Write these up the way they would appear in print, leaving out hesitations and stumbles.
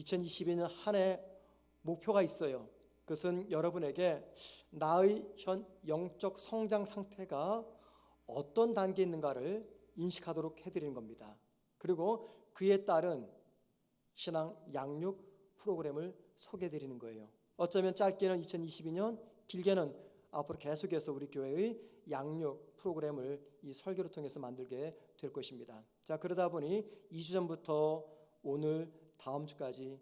2022년 한 해 목표가 있어요. 그것은 여러분에게 나의 현 영적 성장 상태가 어떤 단계에 있는가를 인식하도록 해드리는 겁니다. 그리고 그에 따른 신앙 양육 프로그램을 소개해드리는 거예요. 어쩌면 짧게는 2022년, 길게는 앞으로 계속해서 우리 교회의 양육 프로그램을 이 설교를 통해서 만들게 될 것입니다. 자, 그러다 보니 2주 전부터 오늘 다음 주까지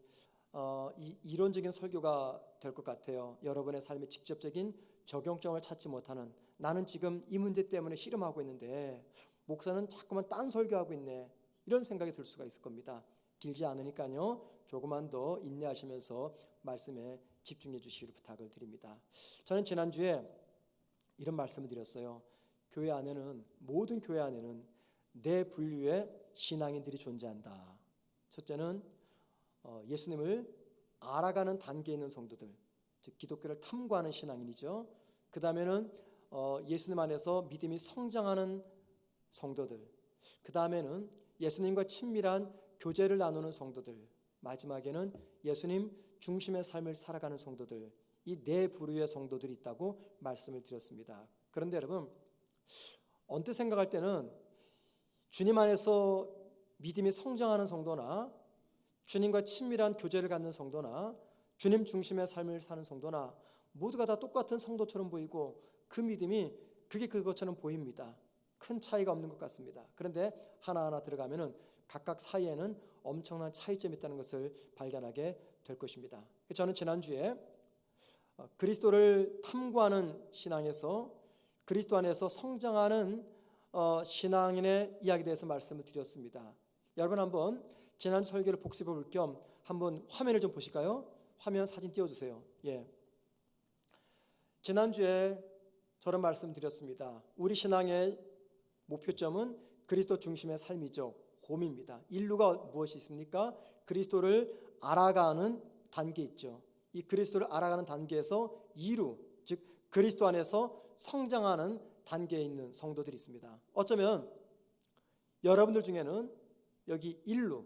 이 이론적인 설교가 될 것 같아요. 여러분의 삶에 직접적인 적용점을 찾지 못하는, 나는 지금 이 문제 때문에 씨름하고 있는데 목사는 자꾸만 딴 설교하고 있네, 이런 생각이 들 수가 있을 겁니다. 길지 않으니까요, 조금만 더 인내하시면서 말씀에 집중해 주시기를 부탁을 드립니다. 저는 지난주에 이런 말씀을 드렸어요. 교회 안에는, 모든 교회 안에는 네 분류의 신앙인들이 존재한다. 첫째는 예수님을 알아가는 단계에 있는 성도들, 즉 기독교를 탐구하는 신앙인이죠. 그 다음에는 예수님 안에서 믿음이 성장하는 성도들, 그 다음에는 예수님과 친밀한 교제를 나누는 성도들, 마지막에는 예수님 중심의 삶을 살아가는 성도들, 이 네 부류의 성도들이 있다고 말씀을 드렸습니다. 그런데 여러분, 언뜻 생각할 때는 주님 안에서 믿음이 성장하는 성도나 주님과 친밀한 교제를 갖는 성도나 주님 중심의 삶을 사는 성도나 모두가 다 똑같은 성도처럼 보이고 그 믿음이 그게 그것처럼 보입니다. 큰 차이가 없는 것 같습니다. 그런데 하나하나 들어가면은 각각 사이에는 엄청난 차이점이 있다는 것을 발견하게 될 것입니다. 저는 지난주에 그리스도를 탐구하는 신앙에서 그리스도 안에서 성장하는 신앙인의 이야기에 대해서 말씀을 드렸습니다. 여러분, 한번 지난 설교를 복습해 볼 겸 한번 화면을 좀 보실까요? 화면 사진 띄워주세요. 예. 지난주에 저런 말씀 드렸습니다. 우리 신앙의 목표점은 그리스도 중심의 삶이죠. 홈입니다. 인류가 무엇이 있습니까? 그리스도를 알아가는 단계 있죠. 이 그리스도를 알아가는 단계에서 이루, 즉 그리스도 안에서 성장하는 단계에 있는 성도들이 있습니다. 어쩌면 여러분들 중에는 여기 인류,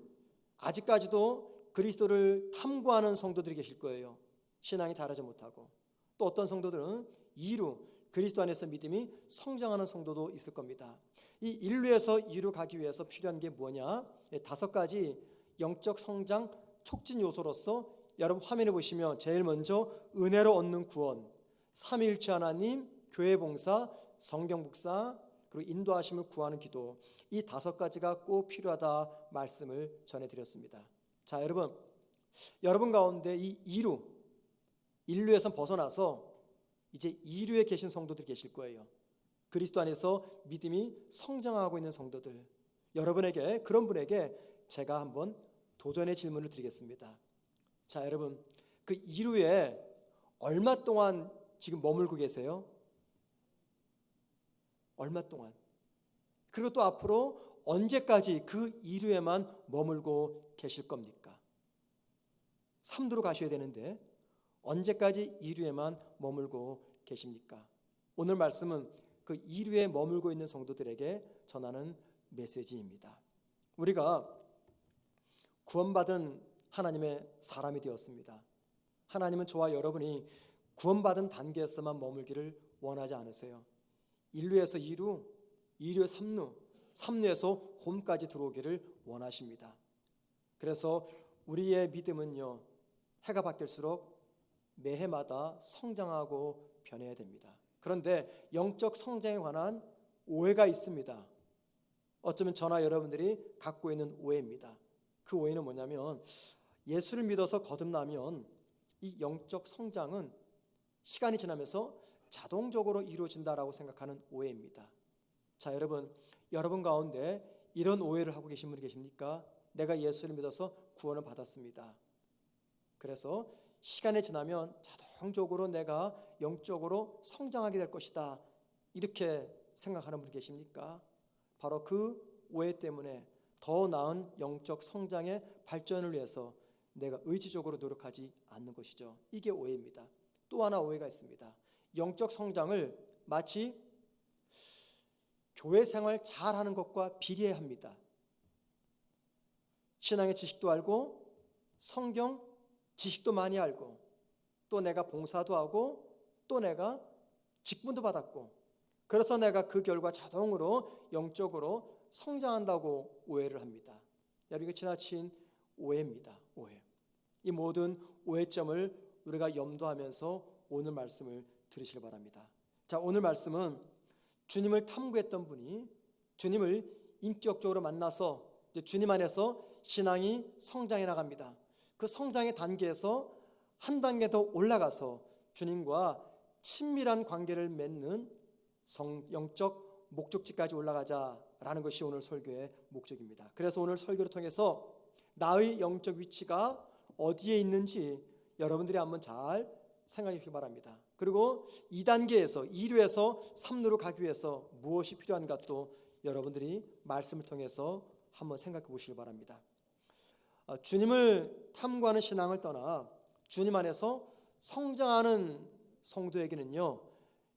아직까지도 그리스도를 탐구하는 성도들이 계실 거예요. 신앙이 자라지 못하고. 또 어떤 성도들은 이루, 그리스도 안에서 믿음이 성장하는 성도도 있을 겁니다. 이 인류에서 이루 가기 위해서 필요한 게 뭐냐? 5가지 영적 성장 촉진 요소로서 여러분 화면에 보시면 제일 먼저 은혜로 얻는 구원, 삼위일체 하나님, 교회 봉사, 성경 묵상, 그리고 인도하심을 구하는 기도, 이 5가지가 꼭 필요하다 말씀을 전해드렸습니다. 자, 여러분 가운데 이 인류에서 벗어나서 이제 이류에 계신 성도들이 계실 거예요. 그리스도 안에서 믿음이 성장하고 있는 성도들, 여러분에게, 그런 분에게 제가 한번 도전의 질문을 드리겠습니다. 자, 여러분, 그 이류에 얼마 동안 지금 머물고 계세요? 얼마 동안? 그리고 또 앞으로 언제까지 그 이류에만 머물고 계실 겁니까? 삼두로 가셔야 되는데 언제까지 이류에만 머물고 계십니까? 오늘 말씀은 그 이류에 머물고 있는 성도들에게 전하는 메시지입니다. 우리가 구원받은 하나님의 사람이 되었습니다. 하나님은 저와 여러분이 구원받은 단계에서만 머물기를 원하지 않으세요. 인류에서 이류, 이류에서 삼루, 삼루에서 홈까지 들어오기를 원하십니다. 그래서 우리의 믿음은요, 해가 바뀔수록 매해마다 성장하고 변해야 됩니다. 그런데 영적 성장에 관한 오해가 있습니다. 어쩌면 저나 여러분들이 갖고 있는 오해입니다. 그 오해는 뭐냐면, 예수를 믿어서 거듭나면 이 영적 성장은 시간이 지나면서 자동적으로 이루어진다라고 생각하는 오해입니다. 자, 여러분 가운데 이런 오해를 하고 계신 분이 계십니까? 내가 예수를 믿어서 구원을 받았습니다. 그래서 시간이 지나면 자동적으로 내가 영적으로 성장하게 될 것이다, 이렇게 생각하는 분이 계십니까? 바로 그 오해 때문에 더 나은 영적 성장의 발전을 위해서 내가 의지적으로 노력하지 않는 것이죠. 이게 오해입니다. 또 하나 오해가 있습니다. 영적 성장을 마치 교회 생활 잘하는 것과 비례합니다. 신앙의 지식도 알고 성경 지식도 많이 알고 또 내가 봉사도 하고 또 내가 직분도 받았고 그래서 내가 그 결과 자동으로 영적으로 성장한다고 오해를 합니다. 여러분, 이거 지나친 오해입니다. 오해. 이 모든 오해점을 우리가 염두하면서 오늘 말씀을 들으시기 바랍니다. 자, 오늘 말씀은 주님을 탐구했던 분이 주님을 인격적으로 만나서 이제 주님 안에서 신앙이 성장해 나갑니다. 그 성장의 단계에서 한 단계 더 올라가서 주님과 친밀한 관계를 맺는 영적 목적지까지 올라가자라는 것이 오늘 설교의 목적입니다. 그래서 오늘 설교를 통해서 나의 영적 위치가 어디에 있는지 여러분들이 한번 잘 생각해 주시기 바랍니다. 그리고 2단계에서 2루에서 3루로 가기 위해서 무엇이 필요한가 또 여러분들이 말씀을 통해서 한번 생각해 보시기 바랍니다. 주님을 탐구하는 신앙을 떠나 주님 안에서 성장하는 성도에게는요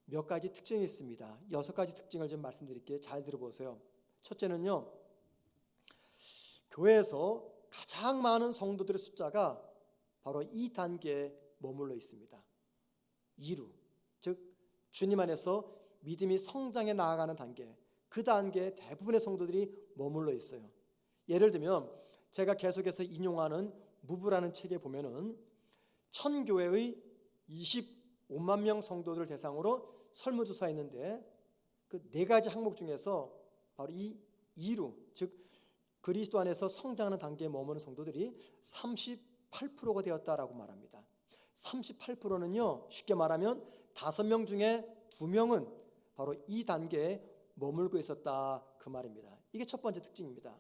몇 가지 특징이 있습니다. 6가지 특징을 좀 말씀드릴게요. 잘 들어보세요. 첫째는요, 교회에서 가장 많은 성도들의 숫자가 바로 이 단계에 머물러 있습니다. 2루, 즉 주님 안에서 믿음이 성장해 나아가는 단계, 그 단계에 대부분의 성도들이 머물러 있어요. 예를 들면 제가 계속해서 인용하는 무브라는 책에 보면은 천교회의 25만 명 성도들을 대상으로 설문조사했는데 그 4가지 항목 중에서 바로 이 2루, 즉 그리스도 안에서 성장하는 단계에 머무는 성도들이 38%가 되었다라고 말합니다. 38%는요 쉽게 말하면 5명 중에 2명은 바로 이 단계에 머물고 있었다 그 말입니다. 이게 첫 번째 특징입니다.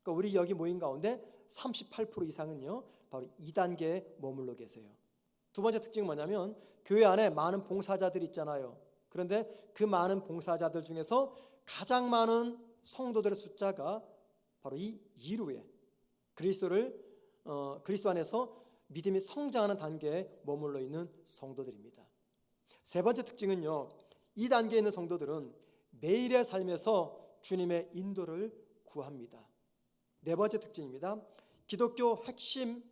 그러니까 우리 여기 모인 가운데 38% 이상은요 바로 이 단계에 머물러 계세요. 두 번째 특징은 뭐냐면 교회 안에 많은 봉사자들이 있잖아요. 그런데 그 많은 봉사자들 중에서 가장 많은 성도들의 숫자가 바로 이 2루에 그리스도 안에서 믿음이 성장하는 단계에 머물러 있는 성도들입니다. 세 번째 특징은요, 이 단계에 있는 성도들은 매일의 삶에서 주님의 인도를 구합니다. 네 번째 특징입니다. 기독교 핵심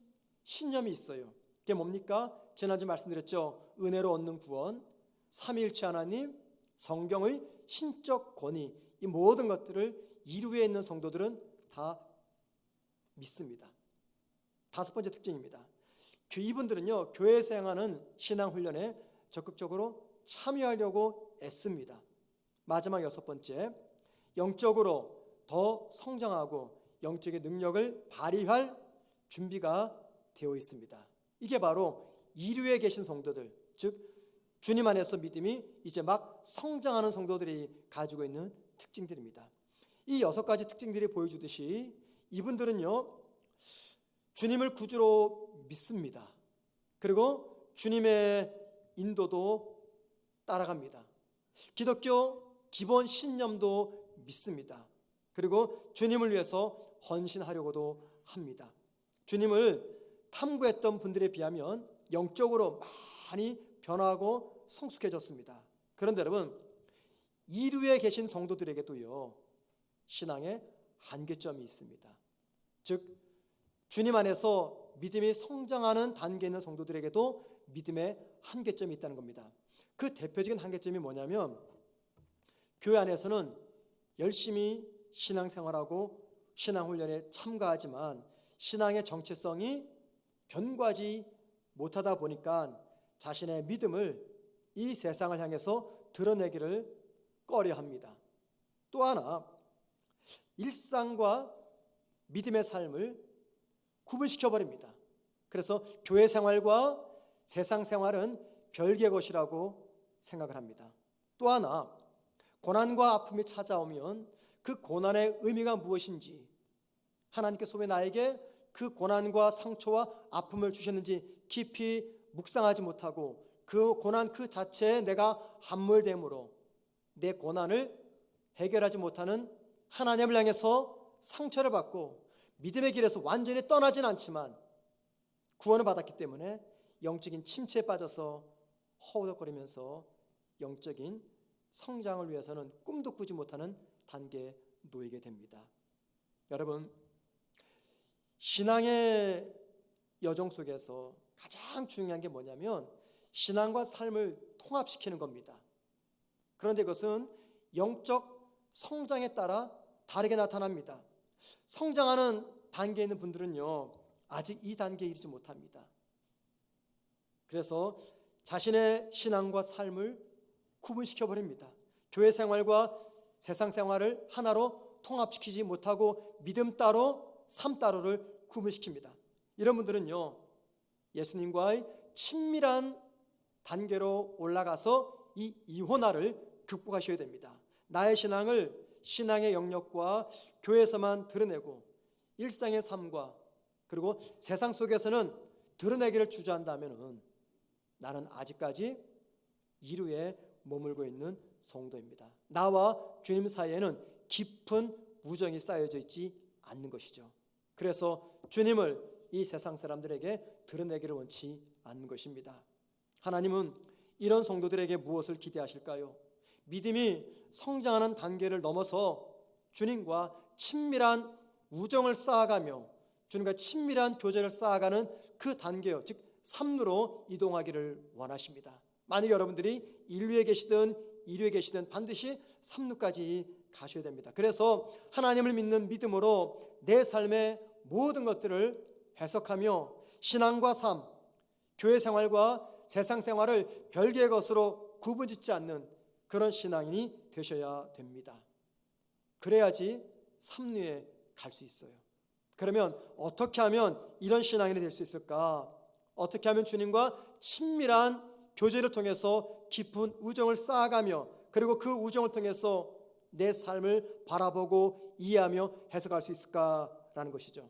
신념이 있어요. 그게 뭡니까? 지난주 말씀드렸죠. 은혜로 얻는 구원, 삼위일체 하나님, 성경의 신적 권위, 이 모든 것들을 이루에 있는 성도들은 다 믿습니다. 다섯 번째 특징입니다. 이분들은요 교회에서 행하는 신앙훈련에 적극적으로 참여하려고 애씁니다. 마지막 6번째, 영적으로 더 성장하고 영적인 능력을 발휘할 준비가 되어 있습니다. 이게 바로 이류에 계신 성도들, 즉 주님 안에서 믿음이 이제 막 성장하는 성도들이 가지고 있는 특징들입니다. 이 6가지 특징들이 보여주듯이 이분들은요 주님을 구주로 믿습니다. 그리고 주님의 인도도 따라갑니다. 기독교 기본 신념도 믿습니다. 그리고 주님을 위해서 헌신하려고도 합니다. 주님을 탐구했던 분들에 비하면 영적으로 많이 변화하고 성숙해졌습니다. 그런데 여러분, 이루에 계신 성도들에게도요 신앙의 한계점이 있습니다. 즉 주님 안에서 믿음이 성장하는 단계에 있는 성도들에게도 믿음의 한계점이 있다는 겁니다. 그 대표적인 한계점이 뭐냐면 교회 안에서는 열심히 신앙생활하고 신앙훈련에 참가하지만 신앙의 정체성이 견고하지 못하다 보니까 자신의 믿음을 이 세상을 향해서 드러내기를 꺼려합니다. 또 하나, 일상과 믿음의 삶을 구분시켜버립니다. 그래서 교회 생활과 세상 생활은 별개의 것이라고 생각을 합니다. 또 하나, 고난과 아픔이 찾아오면 그 고난의 의미가 무엇인지, 하나님께서 왜 나에게 그 고난과 상처와 아픔을 주셨는지 깊이 묵상하지 못하고 그 고난 그 자체에 내가 함몰됨으로 내 고난을 해결하지 못하는 하나님을 향해서 상처를 받고 믿음의 길에서 완전히 떠나진 않지만 구원을 받았기 때문에 영적인 침체에 빠져서 허우적거리면서 영적인 성장을 위해서는 꿈도 꾸지 못하는 단계에 놓이게 됩니다. 여러분, 신앙의 여정 속에서 가장 중요한 게 뭐냐면 신앙과 삶을 통합시키는 겁니다. 그런데 그것은 영적 성장에 따라 다르게 나타납니다. 성장하는 단계에 있는 분들은요, 아직 이 단계에 이르지 못합니다. 그래서 자신의 신앙과 삶을 구분시켜 버립니다. 교회 생활과 세상 생활을 하나로 통합시키지 못하고 믿음 따로 삶 따로를 구분시킵니다. 이런 분들은요, 예수님과의 친밀한 단계로 올라가서 이 이혼화를 극복하셔야 됩니다. 나의 신앙을 신앙의 영역과 교회에서만 드러내고 일상의 삶과 그리고 세상 속에서는 드러내기를 주저한다면 나는 아직까지 이루에 머물고 있는 성도입니다. 나와 주님 사이에는 깊은 우정이 쌓여져 있지 않는 것이죠. 그래서 주님을 이 세상 사람들에게 드러내기를 원치 않는 것입니다. 하나님은 이런 성도들에게 무엇을 기대하실까요? 믿음이 성장하는 단계를 넘어서 주님과 친밀한 우정을 쌓아가며 주님과 친밀한 교제를 쌓아가는 그 단계요, 즉 삼루로 이동하기를 원하십니다. 만약 여러분들이 인류에 계시든 이류에 계시든 반드시 삼루까지 가셔야 됩니다. 그래서 하나님을 믿는 믿음으로 내 삶의 모든 것들을 해석하며 신앙과 삶, 교회 생활과 세상 생활을 별개의 것으로 구분짓지 않는 그런 신앙인이 되셔야 됩니다. 그래야지 삼루에 갈 수 있어요. 그러면 어떻게 하면 이런 신앙인이 될 수 있을까? 어떻게 하면 주님과 친밀한 교제를 통해서 깊은 우정을 쌓아가며 그리고 그 우정을 통해서 내 삶을 바라보고 이해하며 해석할 수 있을까라는 것이죠.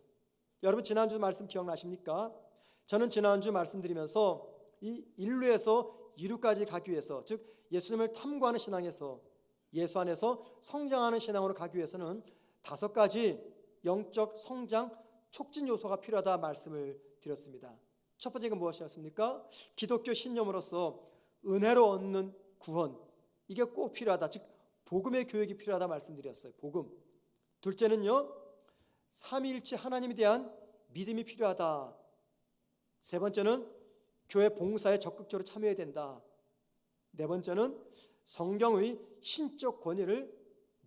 여러분 지난주 말씀 기억나십니까? 저는 지난주 말씀드리면서 이 인류에서 이루까지 가기 위해서, 즉 예수님을 탐구하는 신앙에서 예수 안에서 성장하는 신앙으로 가기 위해서는 5가지 영적 성장 촉진 요소가 필요하다 말씀을 드렸습니다. 첫 번째가 무엇이었습니까? 기독교 신념으로서 은혜로 얻는 구원, 이게 꼭 필요하다, 즉 복음의 교육이 필요하다 말씀드렸어요. 복음. 둘째는요, 삼위일체 하나님에 대한 믿음이 필요하다. 세 번째는 교회 봉사에 적극적으로 참여해야 된다. 네 번째는 성경의 신적 권위를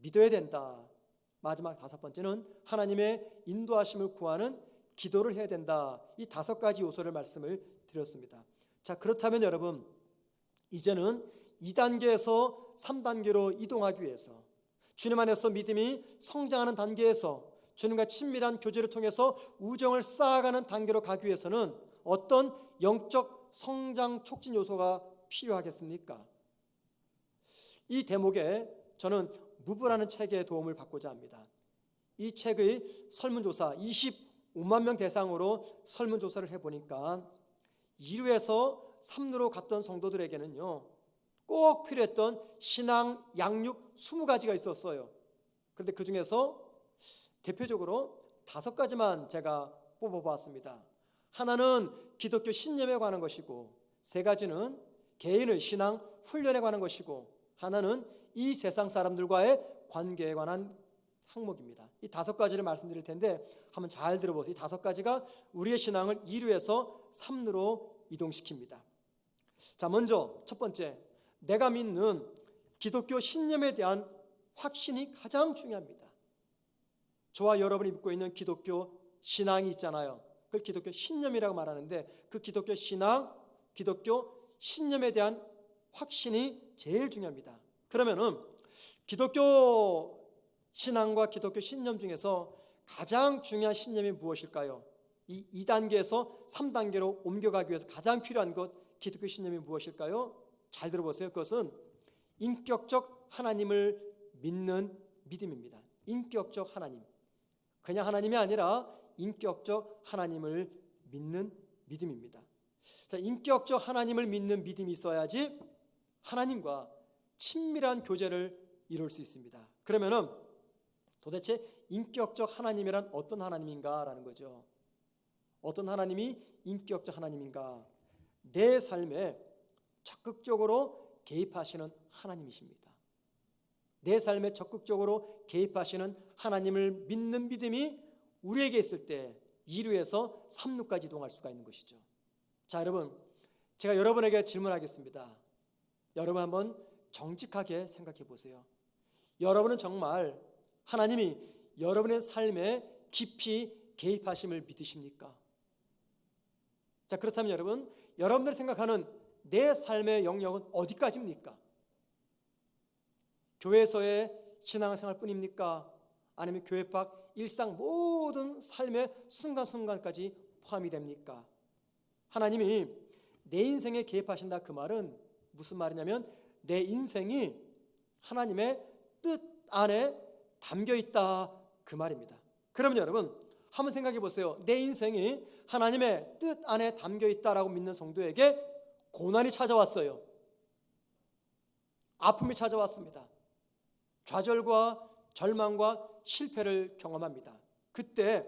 믿어야 된다. 마지막 5번째는 하나님의 인도하심을 구하는 기도를 해야 된다. 이 5가지 요소를 말씀을 드렸습니다. 자, 그렇다면 여러분, 이제는 2단계에서 3단계로 이동하기 위해서 주님 안에서 믿음이 성장하는 단계에서 주님과 친밀한 교제를 통해서 우정을 쌓아가는 단계로 가기 위해서는 어떤 영적 성장 촉진 요소가 필요하겠습니까? 이 대목에 저는 무브라는 책의 도움을 받고자 합니다. 이 책의 설문조사 25만 명 대상으로 설문조사를 해보니까 2루에서 3루로 갔던 성도들에게는요, 꼭 필요했던 신앙 양육 20가지가 있었어요. 그런데 그 중에서 대표적으로 5가지만 제가 뽑아보았습니다. 하나는 기독교 신념에 관한 것이고, 3가지는 개인의 신앙 훈련에 관한 것이고, 하나는 이 세상 사람들과의 관계에 관한 항목입니다. 이 5가지를 말씀드릴 텐데 한번 잘 들어보세요. 이 5가지가 우리의 신앙을 2루에서 3루로 이동시킵니다. 자, 먼저 첫 번째, 내가 믿는 기독교 신념에 대한 확신이 가장 중요합니다. 저와 여러분이 믿고 있는 기독교 신앙이 있잖아요. 그걸 기독교 신념이라고 말하는데 그 기독교 신앙, 기독교 신념에 대한 확신이 제일 중요합니다. 그러면은 기독교 신앙과 기독교 신념 중에서 가장 중요한 신념이 무엇일까요? 이 2단계에서 3단계로 옮겨가기 위해서 가장 필요한 것, 기독교 신념이 무엇일까요? 잘 들어보세요. 그것은 인격적 하나님을 믿는 믿음입니다. 인격적 하나님. 그냥 하나님이 아니라 인격적 하나님을 믿는 믿음입니다. 자, 인격적 하나님을 믿는 믿음이 있어야지 하나님과 친밀한 교제를 이룰 수 있습니다. 그러면은 도대체 인격적 하나님이란 어떤 하나님인가라는 거죠. 어떤 하나님이 인격적 하나님인가? 내 삶에 적극적으로 개입하시는 하나님이십니다. 내 삶에 적극적으로 개입하시는 하나님을 믿는 믿음이 우리에게 있을 때 2루에서 3루까지 이동할 수가 있는 것이죠. 자, 여러분, 제가 여러분에게 질문하겠습니다. 여러분 한번 정직하게 생각해 보세요. 여러분은 정말 하나님이 여러분의 삶에 깊이 개입하심을 믿으십니까? 자, 그렇다면 여러분, 여러분들이 생각하는 내 삶의 영역은 어디까지입니까? 교회에서의 신앙생활뿐입니까? 아니면 교회 밖 일상 모든 삶의 순간순간까지 포함이 됩니까? 하나님이 내 인생에 개입하신다, 그 말은 무슨 말이냐면 내 인생이 하나님의 뜻 안에 담겨 있다, 그 말입니다. 그러면 여러분 한번 생각해 보세요. 내 인생이 하나님의 뜻 안에 담겨 있다라고 믿는 성도에게 고난이 찾아왔어요. 아픔이 찾아왔습니다. 좌절과 절망과 실패를 경험합니다. 그때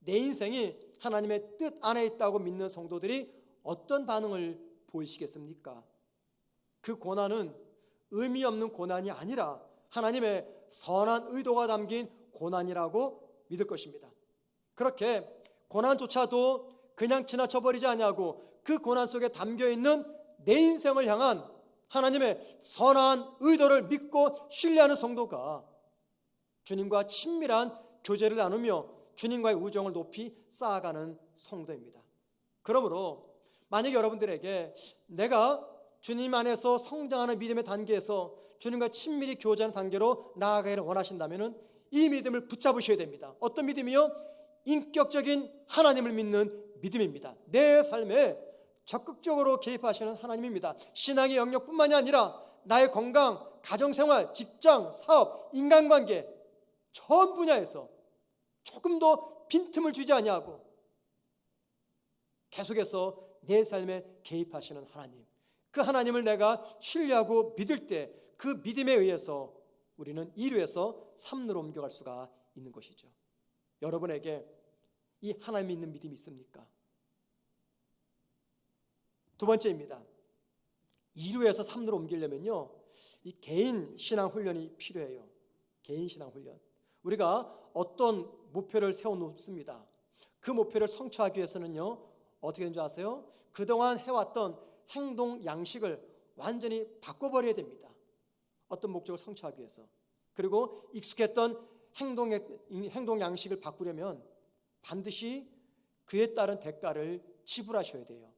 내 인생이 하나님의 뜻 안에 있다고 믿는 성도들이 어떤 반응을 보이시겠습니까? 그 고난은 의미 없는 고난이 아니라 하나님의 선한 의도가 담긴 고난이라고 믿을 것입니다. 그렇게 고난조차도 그냥 지나쳐버리지 아니하고 그 고난 속에 담겨있는 내 인생을 향한 하나님의 선한 의도를 믿고 신뢰하는 성도가 주님과 친밀한 교제를 나누며 주님과의 우정을 높이 쌓아가는 성도입니다. 그러므로 만약 여러분들에게 내가 주님 안에서 성장하는 믿음의 단계에서 주님과 친밀히 교제하는 단계로 나아가기를 원하신다면 이 믿음을 붙잡으셔야 됩니다. 어떤 믿음이요? 인격적인 하나님을 믿는 믿음입니다. 내 삶에 적극적으로 개입하시는 하나님입니다. 신앙의 영역뿐만이 아니라 나의 건강, 가정생활, 직장, 사업, 인간관계 전 분야에서 조금도 빈틈을 주지 아니하고 계속해서 내 삶에 개입하시는 하나님, 그 하나님을 내가 신뢰하고 믿을 때 그 믿음에 의해서 우리는 2루에서 3루로 옮겨갈 수가 있는 것이죠. 여러분에게 이 하나님 믿는 믿음이 있습니까? 두 번째입니다. 2루에서 3루로 옮기려면요, 이 개인 신앙 훈련이 필요해요. 개인 신앙 훈련. 우리가 어떤 목표를 세워놓습니다. 그 목표를 성취하기 위해서는요, 어떻게 되는 줄 아세요? 그동안 해왔던 행동 양식을 완전히 바꿔버려야 됩니다. 어떤 목적을 성취하기 위해서. 그리고 익숙했던 행동 양식을 바꾸려면 반드시 그에 따른 대가를 지불하셔야 돼요.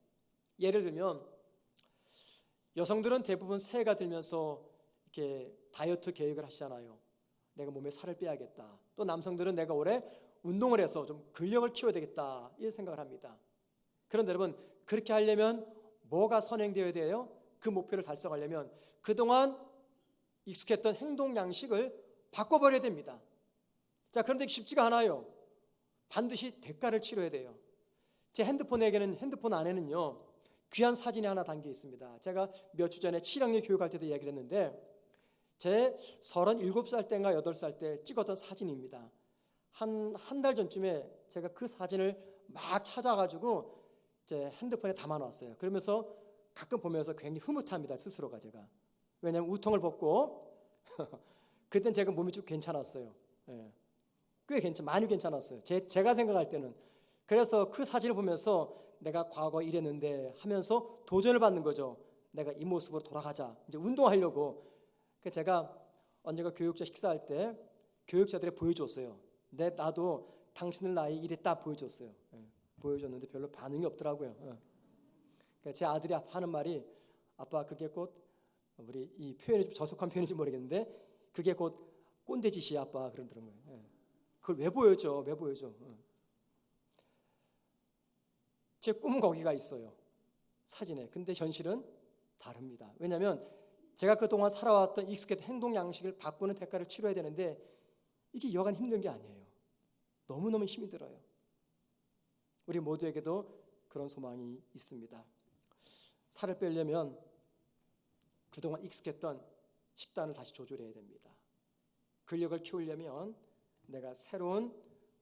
예를 들면 여성들은 대부분 새해가 들면서 이렇게 다이어트 계획을 하시잖아요. 내가 몸에 살을 빼야겠다. 또 남성들은 내가 올해 운동을 해서 좀 근력을 키워야 되겠다, 이런 생각을 합니다. 그런데 여러분, 그렇게 하려면 뭐가 선행되어야 돼요? 그 목표를 달성하려면 그동안 익숙했던 행동 양식을 바꿔버려야 됩니다. 자, 그런데 쉽지가 않아요. 반드시 대가를 치러야 돼요. 제 핸드폰 안에는요, 귀한 사진이 하나 담겨 있습니다. 제가 몇 주 전에 7학년 교육할 때도 이야기를 했는데 제 37살 때인가 8살 때 찍었던 사진입니다. 한 달 전쯤에 제가 그 사진을 막 찾아가지고 제 핸드폰에 담아놨어요. 그러면서 가끔 보면서 굉장히 흐뭇합니다, 스스로가. 제가 왜냐하면 우통을 벗고 그땐 제가 몸이 좀 괜찮았어요. 꽤 많이 괜찮았어요. 제가 생각할 때는. 그래서 그 사진을 보면서 내가 과거 이랬는데 하면서 도전을 받는 거죠. 내가 이 모습으로 돌아가자, 이제 운동하려고. 그래서 제가 언젠가 교육자 식사할 때 교육자들이 보여줬어요. 나도 당신들 나이 이랬다 보여줬어요. 보여줬는데 별로 반응이 없더라고요. 제 아들이 하는 말이, 아빠 그게 곧, 우리 이 표현이 좀 저속한 표현인지 모르겠는데, 그게 곧 꼰대짓이야 아빠, 그러더라고요. 그걸 왜 보여줘? 제 꿈은 거기가 있어요, 사진에. 근데 현실은 다릅니다. 왜냐하면 제가 그동안 살아왔던 익숙했던 행동 양식을 바꾸는 대가를 치러야 되는데 이게 여간 힘든 게 아니에요. 너무너무 힘이 들어요. 우리 모두에게도 그런 소망이 있습니다. 살을 빼려면 그동안 익숙했던 식단을 다시 조절해야 됩니다. 근력을 키우려면 내가 새로운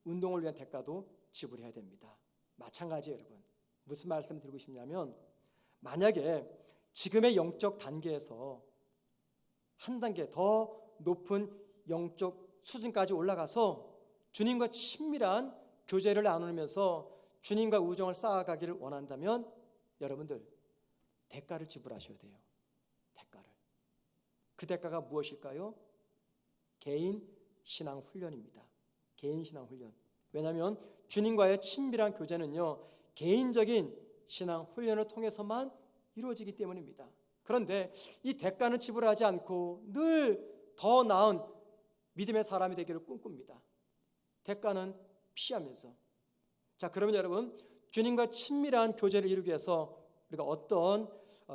운동을 위한 대가도 지불해야 됩니다. 마찬가지예요, 여러분. 무슨 말씀을 드리고 싶냐면, 만약에 지금의 영적 단계에서 한 단계 더 높은 영적 수준까지 올라가서 주님과 친밀한 교제를 나누면서 주님과 우정을 쌓아가기를 원한다면 여러분들 대가를 지불하셔야 돼요. 대가를. 그 대가가 무엇일까요? 개인 신앙 훈련입니다. 개인 신앙 훈련. 왜냐하면 주님과의 친밀한 교제는요, 개인적인 신앙 훈련을 통해서만 이루어지기 때문입니다. 그런데 이 대가는 지불하지 않고 늘 더 나은 믿음의 사람이 되기를 꿈꿉니다. 대가는 피하면서. 자, 그러면 여러분, 주님과 친밀한 교제를 이루기 위해서 우리가 어떤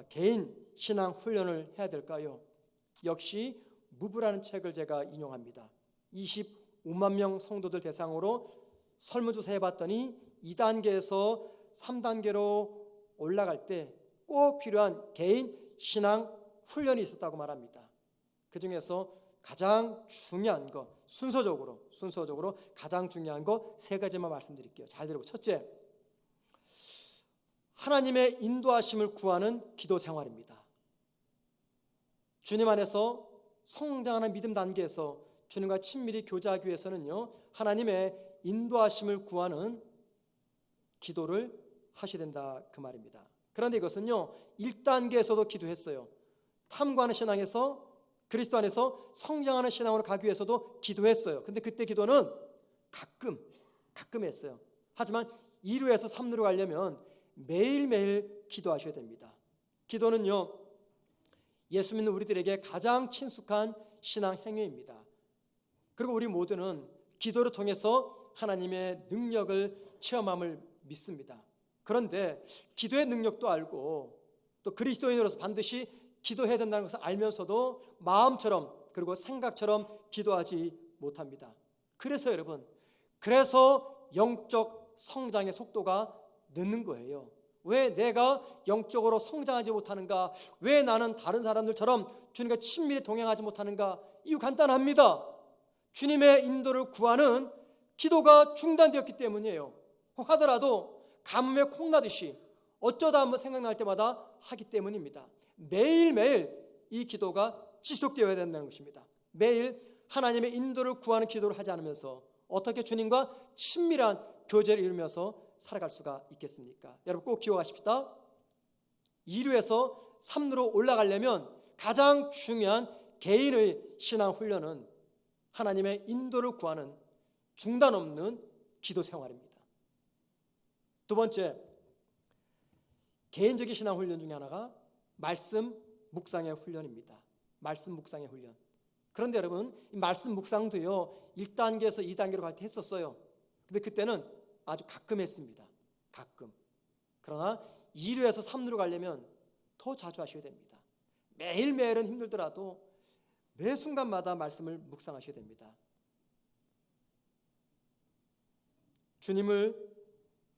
개인 신앙 훈련을 해야 될까요? 역시 무브라는 책을 제가 인용합니다. 25만 명 성도들 대상으로 설문조사 해봤더니 2단계에서 3단계로 올라갈 때 꼭 필요한 개인 신앙 훈련이 있었다고 말합니다. 그 중에서 가장 중요한 것, 순서적으로 가장 중요한 것 세 가지만 말씀드릴게요. 잘 들어보세요. 첫째, 하나님의 인도하심을 구하는 기도 생활입니다. 주님 안에서 성장하는 믿음 단계에서 주님과 친밀히 교제하기 위해서는요, 하나님의 인도하심을 구하는 기도를 하셔야 된다, 그 말입니다. 그런데 이것은요, 1단계에서도 기도했어요. 탐구하는 신앙에서 그리스도 안에서 성장하는 신앙으로 가기 위해서도 기도했어요. 근데 그때 기도는 가끔 했어요. 하지만 2루에서 3루로 가려면 매일매일 기도하셔야 됩니다. 기도는요, 예수 믿는 우리들에게 가장 친숙한 신앙 행위입니다. 그리고 우리 모두는 기도를 통해서 하나님의 능력을 체험함을 믿습니다. 그런데 기도의 능력도 알고 또 그리스도인으로서 반드시 기도해야 된다는 것을 알면서도 마음처럼 그리고 생각처럼 기도하지 못합니다. 그래서 여러분, 영적 성장의 속도가 늦는 거예요. 왜 내가 영적으로 성장하지 못하는가? 왜 나는 다른 사람들처럼 주님과 친밀히 동행하지 못하는가? 이유 간단합니다. 주님의 인도를 구하는 기도가 중단되었기 때문이에요. 하더라도 가뭄에 콩나듯이 어쩌다 한번 생각날 때마다 하기 때문입니다. 매일매일 이 기도가 지속되어야 된다는 것입니다. 매일 하나님의 인도를 구하는 기도를 하지 않으면서 어떻게 주님과 친밀한 교제를 이루면서 살아갈 수가 있겠습니까? 여러분 꼭 기억하십시다. 2루에서 3루로 올라가려면 가장 중요한 개인의 신앙 훈련은 하나님의 인도를 구하는 중단 없는 기도 생활입니다. 두 번째, 개인적인 신앙 훈련 중에 하나가 말씀 묵상의 훈련입니다. 말씀 묵상의 훈련. 그런데 여러분, 이 말씀 묵상도요, 1단계에서 2단계로 갈 때 했었어요. 근데 그때는 아주 가끔 했습니다. 가끔. 그러나 2루에서 3루로 가려면 더 자주 하셔야 됩니다. 매일매일은 힘들더라도 매 순간마다 말씀을 묵상하셔야 됩니다. 주님을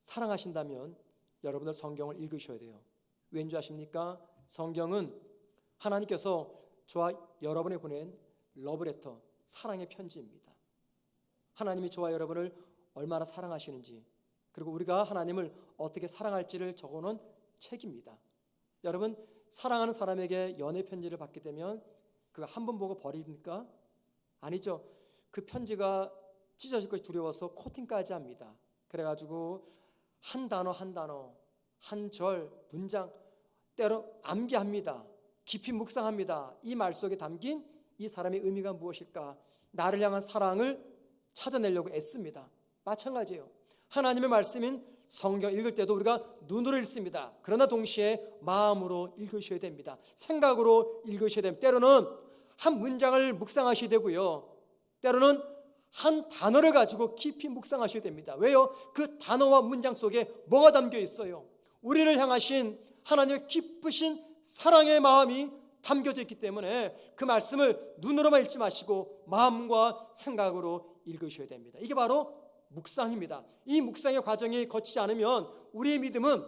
사랑하신다면 여러분들 성경을 읽으셔야 돼요. 왠지 아십니까? 성경은 하나님께서 저와 여러분에 보낸 러브레터, 사랑의 편지입니다. 하나님이 저와 여러분을 얼마나 사랑하시는지, 그리고 우리가 하나님을 어떻게 사랑할지를 적어놓은 책입니다. 여러분, 사랑하는 사람에게 연애 편지를 받게 되면 그거 한 번 보고 버립니까? 아니죠. 그 편지가 찢어질 것이 두려워서 코팅까지 합니다. 그래가지고 한 단어 한 절, 문장 때로 암기합니다. 깊이 묵상합니다. 이 말 속에 담긴 이 사람의 의미가 무엇일까? 나를 향한 사랑을 찾아내려고 애씁니다. 마찬가지예요. 하나님의 말씀인 성경 읽을 때도 우리가 눈으로 읽습니다. 그러나 동시에 마음으로 읽으셔야 됩니다. 생각으로 읽으셔야 됩니다. 때로는 한 문장을 묵상하셔야 되고요, 때로는 한 단어를 가지고 깊이 묵상하셔야 됩니다. 왜요? 그 단어와 문장 속에 뭐가 담겨 있어요? 우리를 향하신 하나님의 기쁘신 사랑의 마음이 담겨져 있기 때문에 그 말씀을 눈으로만 읽지 마시고 마음과 생각으로 읽으셔야 됩니다. 이게 바로 묵상입니다. 이 묵상의 과정이 거치지 않으면 우리의 믿음은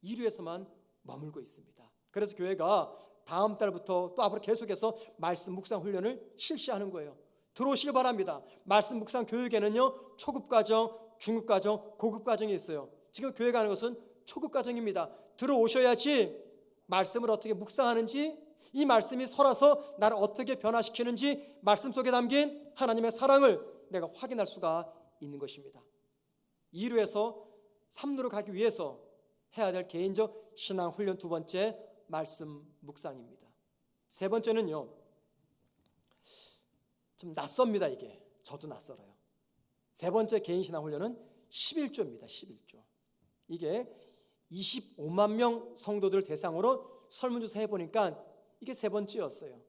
2루에서만 머물고 있습니다. 그래서 교회가 다음 달부터 또 앞으로 계속해서 말씀 묵상 훈련을 실시하는 거예요. 들어오시기 바랍니다. 말씀 묵상 교육에는요, 초급 과정, 중급 과정, 고급 과정이 있어요. 지금 교회가 하는 것은 초급 과정입니다. 들어오셔야지 말씀을 어떻게 묵상하는지, 이 말씀이 설아서 나를 어떻게 변화시키는지, 말씀 속에 담긴 하나님의 사랑을 내가 확인할 수가 있는 것입니다. 2루에서 3루로 가기 위해서 해야 될 개인적 신앙 훈련. 두 번째, 말씀 묵상입니다. 세 번째는요, 좀 낯섭니다. 이게 저도 낯설어요. 세 번째 개인 신앙 훈련은 11조입니다. 11조. 이게 25만 명 성도들 대상으로 설문조사 해보니까 이게 세 번째였어요.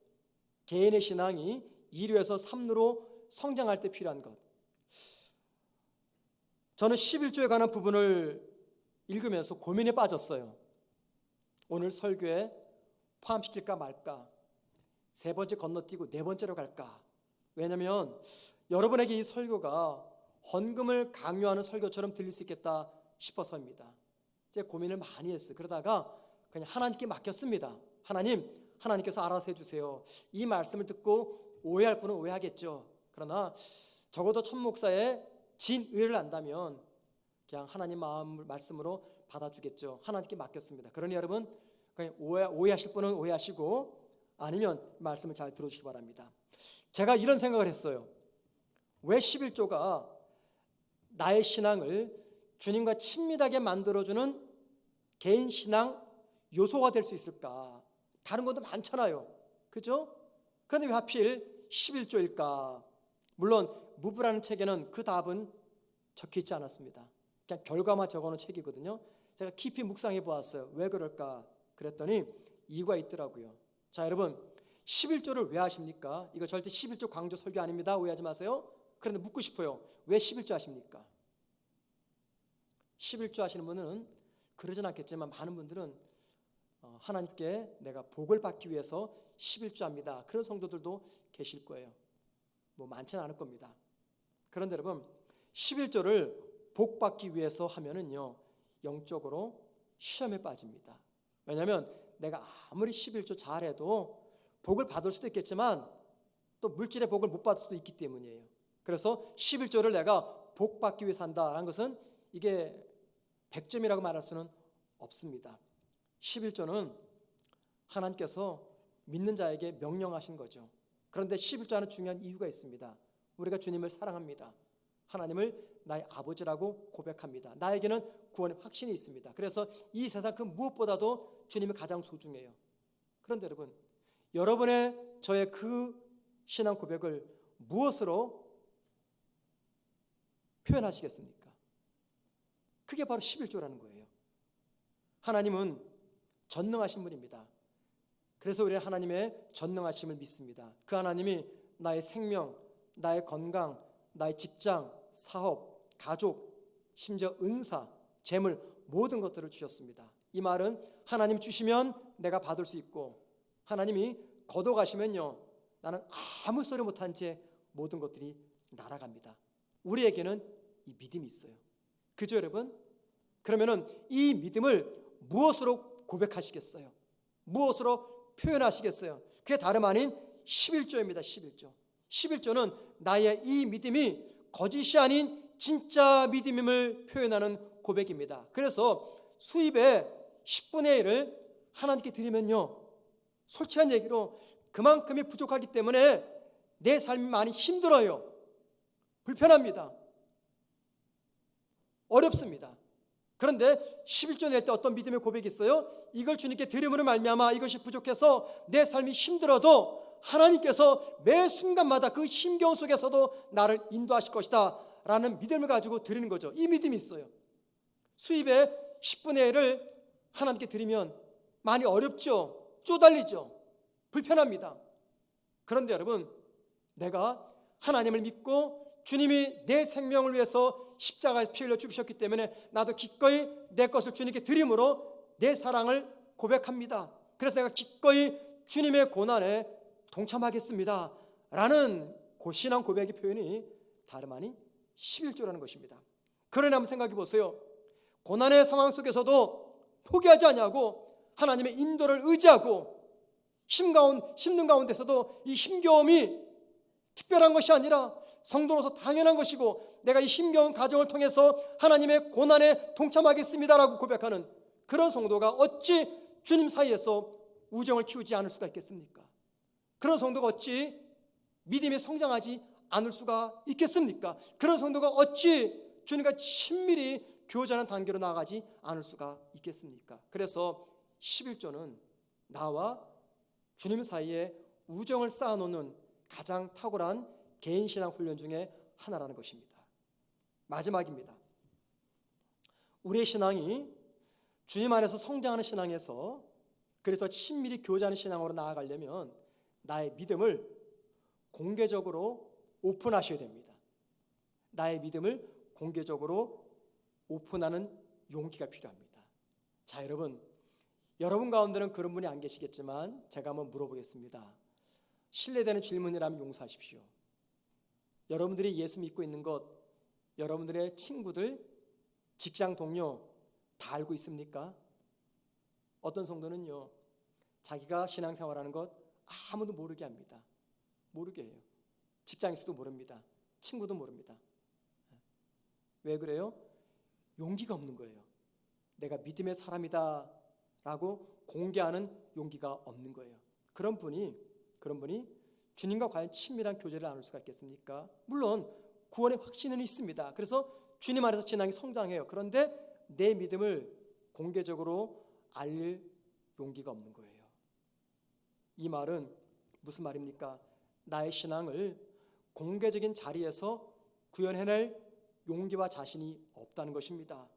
개인의 신앙이 2루에서 3루로 성장할 때 필요한 것. 저는 11조에 관한 부분을 읽으면서 고민에 빠졌어요. 오늘 설교에 포함시킬까 말까, 세 번째 건너뛰고 네 번째로 갈까. 왜냐하면 여러분에게 이 설교가 헌금을 강요하는 설교처럼 들릴 수 있겠다 싶어서입니다. 제가 고민을 많이 했어요. 그러다가 그냥 하나님께 맡겼습니다. 하나님께서 알아서 해주세요. 이 말씀을 듣고 오해할 분은 오해하겠죠. 그러나 적어도 천 목사의 진의를 안다면 그냥 하나님 말씀으로 받아주겠죠. 하나님께 맡겼습니다. 그러니 여러분, 그냥 오해하실 분은 오해하시고, 아니면 말씀을 잘 들어주시기 바랍니다. 제가 이런 생각을 했어요. 왜 11조가 나의 신앙을 주님과 친밀하게 만들어주는 개인 신앙 요소가 될 수 있을까? 다른 것도 많잖아요. 그죠? 그런데 왜 하필 11조일까? 물론 무브라는 책에는 그 답은 적혀 있지 않았습니다. 그냥 결과만 적어놓은 책이거든요. 제가 깊이 묵상해 보았어요. 왜 그럴까? 그랬더니 이유가 있더라고요. 자, 여러분, 11조를 왜 하십니까? 이거 절대 11조 강조 설교 아닙니다. 오해하지 마세요. 그런데 묻고 싶어요. 왜 11조 하십니까? 11조 하시는 분은 그러진 않겠지만 많은 분들은 하나님께 내가 복을 받기 위해서 11조 합니다. 그런 성도들도 계실 거예요. 뭐 많지는 않을 겁니다. 그런데 여러분, 11조를 복 받기 위해서 하면은요, 영적으로 시험에 빠집니다. 왜냐하면 내가 아무리 11조 잘해도 복을 받을 수도 있겠지만 또 물질의 복을 못 받을 수도 있기 때문이에요. 그래서 11조를 내가 복 받기 위해서 한다는 것은 이게 100점이라고 말할 수는 없습니다. 11조는 하나님께서 믿는 자에게 명령하신 거죠. 그런데 11조는 중요한 이유가 있습니다. 우리가 주님을 사랑합니다. 하나님을 나의 아버지라고 고백합니다. 나에게는 구원의 확신이 있습니다. 그래서 이 세상 그 무엇보다도 주님이 가장 소중해요. 그런데 여러분, 여러분의 저의 그 신앙 고백을 무엇으로 표현하시겠습니까? 그게 바로 11조라는 거예요. 하나님은 전능하신 분입니다. 그래서 우리는 하나님의 전능하심을 믿습니다. 그 하나님이 나의 생명, 나의 건강, 나의 직장, 사업, 가족, 심지어 은사, 재물, 모든 것들을 주셨습니다. 이 말은 하나님 주시면 내가 받을 수 있고, 하나님이 걷어가시면요, 나는 아무 소리 못한 채 모든 것들이 날아갑니다. 우리에게는 이 믿음이 있어요. 그죠, 여러분? 그러면은 이 믿음을 무엇으로 고백하시겠어요? 무엇으로 표현하시겠어요? 그게 다름 아닌 11조입니다. 11조. 11조는 나의 이 믿음이 거짓이 아닌 진짜 믿음임을 표현하는 고백입니다. 그래서 수입의 10분의 1을 하나님께 드리면요, 솔직한 얘기로 그만큼이 부족하기 때문에 내 삶이 많이 힘들어요. 불편합니다. 어렵습니다. 그런데 11조 낼 때 어떤 믿음의 고백이 있어요? 이걸 주님께 드림으로 말미암아 이것이 부족해서 내 삶이 힘들어도 하나님께서 매 순간마다 그 힘겨운 속에서도 나를 인도하실 것이다 라는 믿음을 가지고 드리는 거죠. 이 믿음이 있어요. 수입의 10분의 1을 하나님께 드리면 많이 어렵죠. 쪼달리죠. 불편합니다. 그런데 여러분, 내가 하나님을 믿고 주님이 내 생명을 위해서 십자가에 피 흘려 죽으셨기 때문에 나도 기꺼이 내 것을 주님께 드림으로 내 사랑을 고백합니다. 그래서 내가 기꺼이 주님의 고난에 동참하겠습니다 라는 신앙 고백의 표현이 다름 아닌 11조라는 것입니다. 그러나 한번 생각해 보세요. 고난의 상황 속에서도 포기하지 않냐고 하나님의 인도를 의지하고 힘든 가운데서도 이 힘겨움이 특별한 것이 아니라 성도로서 당연한 것이고 내가 이 힘겨운 가정을 통해서 하나님의 고난에 동참하겠습니다라고 고백하는 그런 성도가 어찌 주님 사이에서 우정을 키우지 않을 수가 있겠습니까? 그런 성도가 어찌 믿음이 성장하지 않을 수가 있겠습니까? 그런 성도가 어찌 주님과 친밀히 교제하는 단계로 나아가지 않을 수가 있겠습니까? 그래서 11조는 나와 주님 사이에 우정을 쌓아놓는 가장 탁월한 개인신앙 훈련 중에 하나라는 것입니다. 마지막입니다. 우리의 신앙이 주님 안에서 성장하는 신앙에서 그래서 친밀히 교제하는 신앙으로 나아가려면 나의 믿음을 공개적으로 오픈하셔야 됩니다. 나의 믿음을 공개적으로 오픈하는 용기가 필요합니다. 자, 여러분 가운데는 그런 분이 안 계시겠지만 제가 한번 물어보겠습니다. 신뢰되는 질문이라면 용서하십시오. 여러분들이 예수 믿고 있는 것, 여러분들의 친구들, 직장 동료 다 알고 있습니까? 어떤 성도는요, 자기가 신앙생활하는 것 아무도 모르게 합니다. 모르게 해요. 직장에서도 모릅니다. 친구도 모릅니다. 왜 그래요? 용기가 없는 거예요. 내가 믿음의 사람이다 라고 공개하는 용기가 없는 거예요. 그런 분이 주님과 과연 친밀한 교제를 나눌 수가 있겠습니까? 물론 구원의 확신은 있습니다. 그래서 주님 안에서 신앙이 성장해요. 그런데 내 믿음을 공개적으로 알릴 용기가 없는 거예요. 이 말은 무슨 말입니까? 나의 신앙을 공개적인 자리에서 구현해낼 용기와 자신이 없다는 것입니다.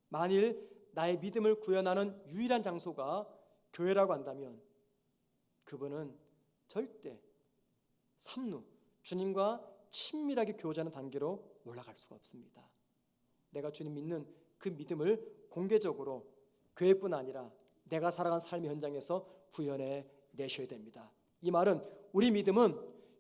만일 나의 믿음을 구현하는 유일한 장소가 교회라고 한다면 그분은 절대 삼루, 주님과 친밀하게 교제하는 단계로 올라갈 수가 없습니다. 내가 주님 믿는 그 믿음을 공개적으로 교회뿐 아니라 내가 살아간 삶의 현장에서 구현해 내셔야 됩니다. 이 말은 우리 믿음은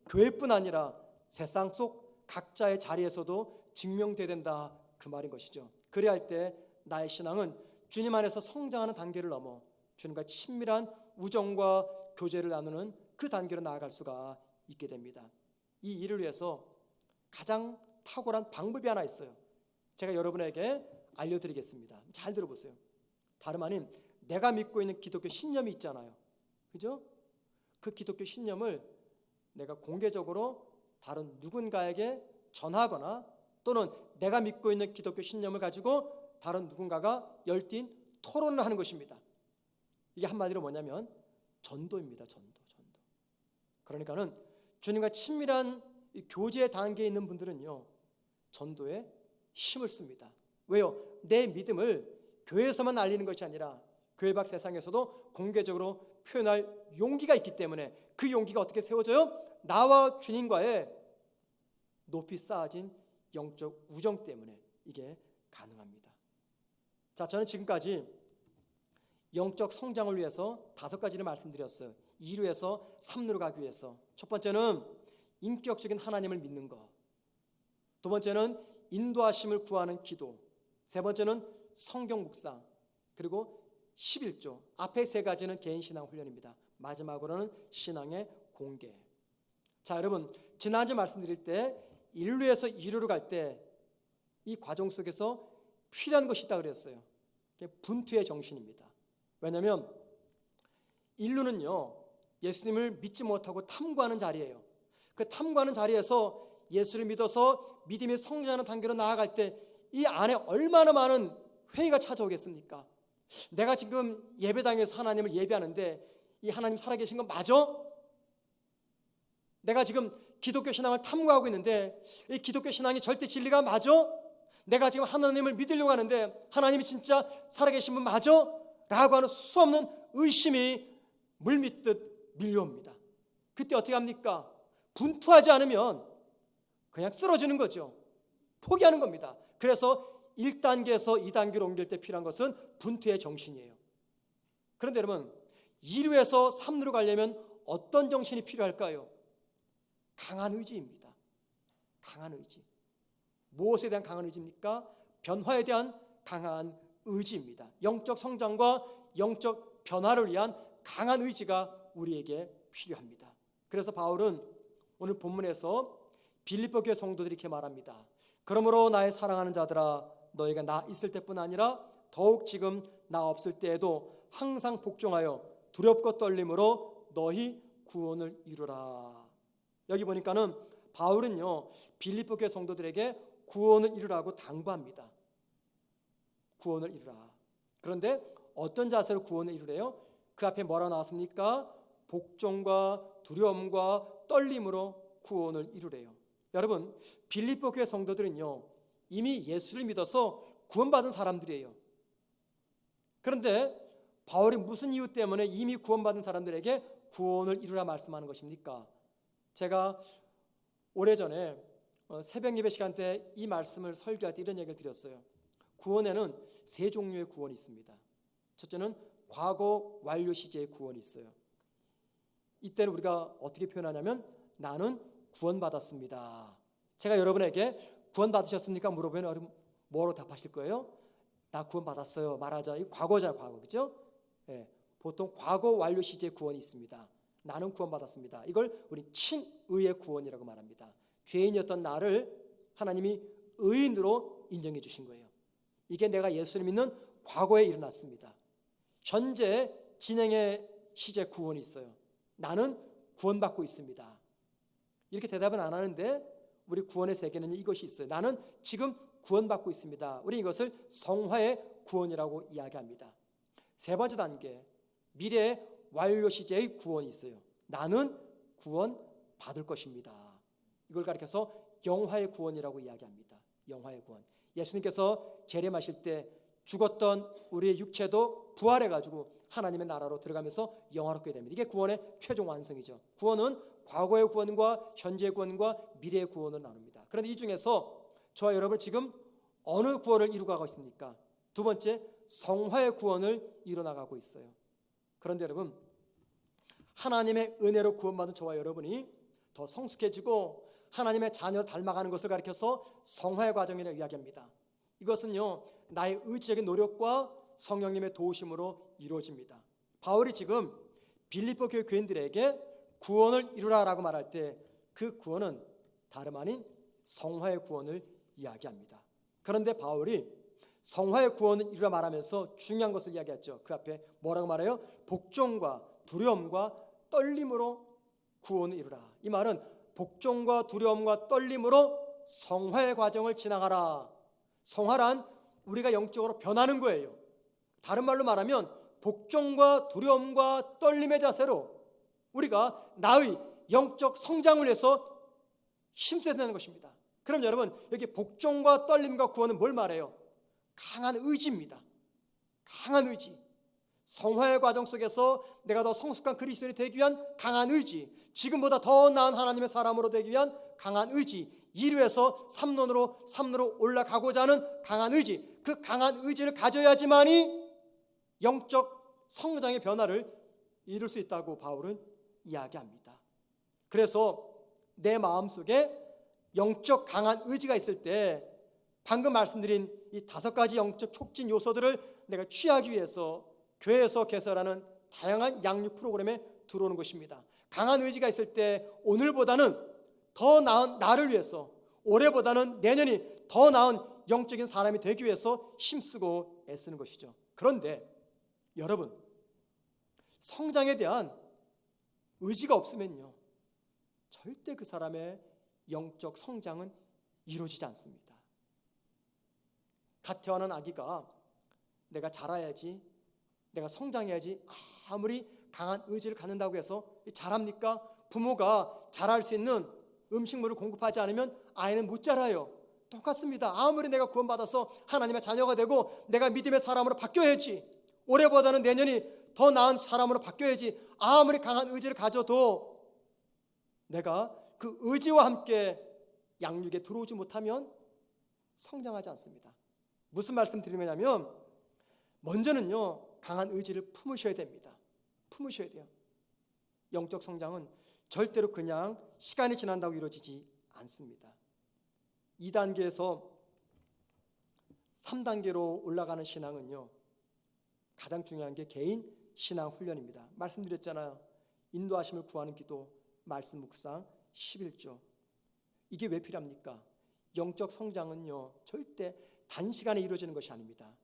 교회뿐 아니라 세상 속 각자의 자리에서도 증명돼야 된다, 그 말인 것이죠. 그래야 할 때 나의 신앙은 주님 안에서 성장하는 단계를 넘어 주님과 친밀한 우정과 교제를 나누는 그 단계로 나아갈 수가 있게 됩니다. 이 일을 위해서 가장 탁월한 방법이 하나 있어요. 제가 여러분에게 알려드리겠습니다. 잘 들어보세요. 다름 아닌 내가 믿고 있는 기독교 신념이 있잖아요. 그죠? 그 기독교 신념을 내가 공개적으로 다른 누군가에게 전하거나 또는 내가 믿고 있는 기독교 신념을 가지고 다른 누군가가 열띤 토론을 하는 것입니다. 이게 한마디로 뭐냐면 전도입니다. 전도. 그러니까는 주님과 친밀한 교제 단계에 있는 분들은요, 전도에 힘을 씁니다. 왜요? 내 믿음을 교회에서만 알리는 것이 아니라 교회 밖 세상에서도 공개적으로 표현할 용기가 있기 때문에 그 용기가 어떻게 세워져요? 나와 주님과의 높이 쌓아진 영적 우정 때문에 이게 가능합니다. 자, 저는 지금까지 영적 성장을 위해서 5가지를 말씀드렸어요. 2루에서 3루로 가기 위해서. 첫 번째는 인격적인 하나님을 믿는 것, 두 번째는 인도하심을 구하는 기도, 세 번째는 성경 묵상, 그리고 11조 앞에 3가지는 개인 신앙 훈련입니다. 마지막으로는 신앙의 공개. 자, 여러분, 지난주 말씀드릴 때 1루에서 2루로 갈 때 이 과정 속에서 필요한 것이 있다고 그랬어요. 분투의 정신입니다. 왜냐하면 1루는요, 예수님을 믿지 못하고 탐구하는 자리예요. 그 탐구하는 자리에서 예수를 믿어서 믿음이 성장하는 단계로 나아갈 때 이 안에 얼마나 많은 회의가 찾아오겠습니까? 내가 지금 예배당에서 하나님을 예배하는데 이 하나님 살아계신 건 맞아? 내가 지금 기독교 신앙을 탐구하고 있는데 이 기독교 신앙이 절대 진리가 맞아? 내가 지금 하나님을 믿으려고 하는데 하나님이 진짜 살아계신 분 맞아? 라고 하는 수없는 의심이 물밀듯 밀려옵니다. 그때 어떻게 합니까? 분투하지 않으면 그냥 쓰러지는 거죠. 포기하는 겁니다. 그래서 1단계에서 2단계로 옮길 때 필요한 것은 분투의 정신이에요. 그런데 여러분, 2루에서 3루로 가려면 어떤 정신이 필요할까요? 강한 의지입니다. 강한 의지. 무엇에 대한 강한 의지입니까? 변화에 대한 강한 의지입니다. 영적 성장과 영적 변화를 위한 강한 의지가 우리에게 필요합니다. 그래서 바울은 오늘 본문에서 빌립보 교회 성도들이 이렇게 말합니다. 그러므로 나의 사랑하는 자들아, 너희가 나 있을 때뿐 아니라 더욱 지금 나 없을 때에도 항상 복종하여 두렵고 떨림으로 너희 구원을 이루라. 여기 보니까는 바울은요, 빌립보 교회 성도들에게 구원을 이루라고 당부합니다. 구원을 이루라. 그런데 어떤 자세로 구원을 이루래요? 그 앞에 뭐라 나왔습니까? 복종과 두려움과 떨림으로 구원을 이루래요. 여러분, 빌립보 교회 성도들은요, 이미 예수를 믿어서 구원받은 사람들이에요. 그런데 바울이 무슨 이유 때문에 이미 구원받은 사람들에게 구원을 이루라 말씀하는 것입니까? 제가 오래전에 새벽 예배 시간 때 이 말씀을 설교할 때 이런 얘기를 드렸어요. 구원에는 세 종류의 구원이 있습니다. 첫째는 과거 완료 시제의 구원이 있어요. 이때는 우리가 어떻게 표현하냐면 나는 구원받았습니다. 제가 여러분에게 구원받으셨습니까? 물어보면 여러분 뭐로 답하실 거예요? 나 구원받았어요. 말하자. 이 과거잖아요, 과거. 그죠? 예, 보통 과거 완료 시제의 구원이 있습니다. 나는 구원받았습니다. 이걸 우리 친의의 구원이라고 말합니다. 죄인이었던 나를 하나님이 의인으로 인정해 주신 거예요. 이게 내가 예수를 믿는 과거에 일어났습니다. 현재 진행의 시제 구원이 있어요. 나는 구원받고 있습니다. 이렇게 대답은 안 하는데 우리 구원의 세계는 이것이 있어요. 나는 지금 구원받고 있습니다. 우리 이것을 성화의 구원이라고 이야기합니다. 세 번째 단계, 미래의 완료 시제의 구원이 있어요. 나는 구원받을 것입니다. 이걸 가리켜서 영화의 구원이라고 이야기합니다. 영화의 구원. 예수님께서 재림하실 때 죽었던 우리의 육체도 부활해가지고 하나님의 나라로 들어가면서 영화롭게 됩니다. 이게 구원의 최종 완성이죠. 구원은 과거의 구원과 현재의 구원과 미래의 구원을 나눕니다. 그런데 이 중에서 저와 여러분 지금 어느 구원을 이루어가고 있습니까? 두 번째, 성화의 구원을 이뤄나가고 있어요. 그런데 여러분, 하나님의 은혜로 구원받은 저와 여러분이 더 성숙해지고 하나님의 자녀 닮아가는 것을 가리켜서 성화의 과정이라고 이야기합니다. 이것은요, 나의 의지적인 노력과 성령님의 도우심으로 이루어집니다. 바울이 지금 빌립보 교회 교인들에게 구원을 이루라라고 말할 때 그 구원은 다름 아닌 성화의 구원을 이야기합니다. 그런데 바울이 성화의 구원을 이루라 말하면서 중요한 것을 이야기했죠. 그 앞에 뭐라고 말해요? 복종과 두려움과 떨림으로 구원을 이루라. 이 말은 복종과 두려움과 떨림으로 성화의 과정을 지나가라. 성화란 우리가 영적으로 변하는 거예요. 다른 말로 말하면 복종과 두려움과 떨림의 자세로 우리가 나의 영적 성장을 위해서 힘써야 되는 것입니다. 그럼 여러분, 여기 복종과 떨림과 구원은 뭘 말해요? 강한 의지입니다. 강한 의지. 성화의 과정 속에서 내가 더 성숙한 그리스도인이 되기 위한 강한 의지, 지금보다 더 나은 하나님의 사람으로 되기 위한 강한 의지, 2류에서 3론으로 올라가고자 하는 강한 의지, 그 강한 의지를 가져야지만이 영적 성장의 변화를 이룰 수 있다고 바울은 이야기합니다. 그래서 내 마음속에 영적 강한 의지가 있을 때 방금 말씀드린 이 5가지 영적 촉진 요소들을 내가 취하기 위해서 교회에서 개설하는 다양한 양육 프로그램에 들어오는 것입니다. 강한 의지가 있을 때 오늘보다는 더 나은 나를 위해서, 올해보다는 내년이 더 나은 영적인 사람이 되기 위해서 힘쓰고 애쓰는 것이죠. 그런데 여러분, 성장에 대한 의지가 없으면요, 절대 그 사람의 영적 성장은 이루어지지 않습니다. 갓 태어난 아기가 내가 자라야지, 내가 성장해야지 아무리 강한 의지를 갖는다고 해서 자랍니까? 부모가 자랄 수 있는 음식물을 공급하지 않으면 아이는 못 자라요. 똑같습니다. 아무리 내가 구원받아서 하나님의 자녀가 되고 내가 믿음의 사람으로 바뀌어야지, 올해보다는 내년이 더 나은 사람으로 바뀌어야지, 아무리 강한 의지를 가져도 내가 그 의지와 함께 양육에 들어오지 못하면 성장하지 않습니다. 무슨 말씀 드리는 거냐면, 먼저는요, 강한 의지를 품으셔야 됩니다. 품으셔야 돼요. 영적 성장은 절대로 그냥 시간이 지난다고 이루어지지 않습니다. 2단계에서 3단계로 올라가는 신앙은요, 가장 중요한 게 개인 신앙 훈련입니다. 말씀드렸잖아요. 인도하심을 구하는 기도, 말씀 묵상, 11조. 이게 왜 필요합니까? 영적 성장은요, 절대 단시간에 이루어지는 것이 아닙니다.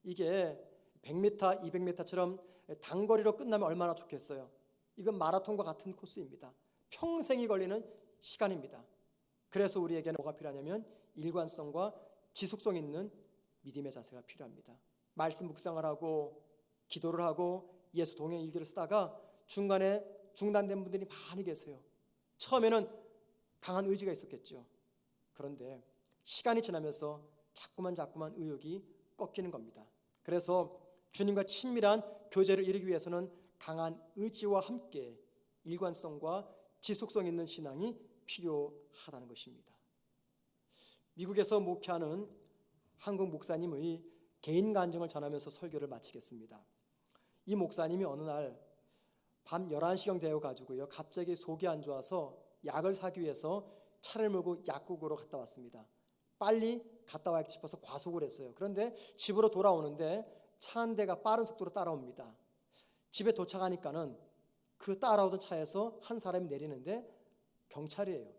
이게 100m, 200m처럼 단거리로 끝나면 얼마나 좋겠어요. 이건 마라톤과 같은 코스입니다. 평생이 걸리는 시간입니다. 그래서 우리에게는 뭐가 필요하냐면 일관성과 지속성 있는 믿음의 자세가 필요합니다. 말씀 묵상을 하고 기도를 하고 예수 동행 일기를 쓰다가 중간에 중단된 분들이 많이 계세요. 처음에는 강한 의지가 있었겠죠. 그런데 시간이 지나면서 자꾸만 의욕이 꺾이는 겁니다. 그래서 주님과 친밀한 교제를 이루기 위해서는 강한 의지와 함께 일관성과 지속성 있는 신앙이 필요하다는 것입니다. 미국에서 목회하는 한국 목사님의 개인 간증을 전하면서 설교를 마치겠습니다. 이 목사님이 어느 날 밤 11시경 되어가지고요, 갑자기 속이 안 좋아서 약을 사기 위해서 차를 몰고 약국으로 갔다 왔습니다. 빨리 갔다 와야 싶어서 과속을 했어요. 그런데 집으로 돌아오는데 차 한 대가 빠른 속도로 따라옵니다. 집에 도착하니까는 그 따라오던 차에서 한 사람이 내리는데 경찰이에요.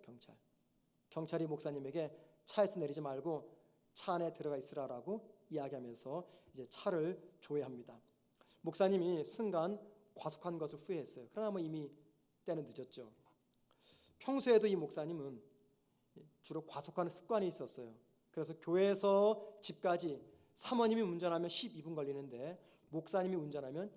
경찰이 목사님에게 차에서 내리지 말고 차 안에 들어가 있으라라고 이야기하면서 이제 차를 조회합니다. 목사님이 순간 과속한 것을 후회했어요. 그러나 뭐 이미 때는 늦었죠. 평소에도 이 목사님은 주로 과속하는 습관이 있었어요. 그래서 교회에서 집까지 사모님이 운전하면 12분 걸리는데 목사님이 운전하면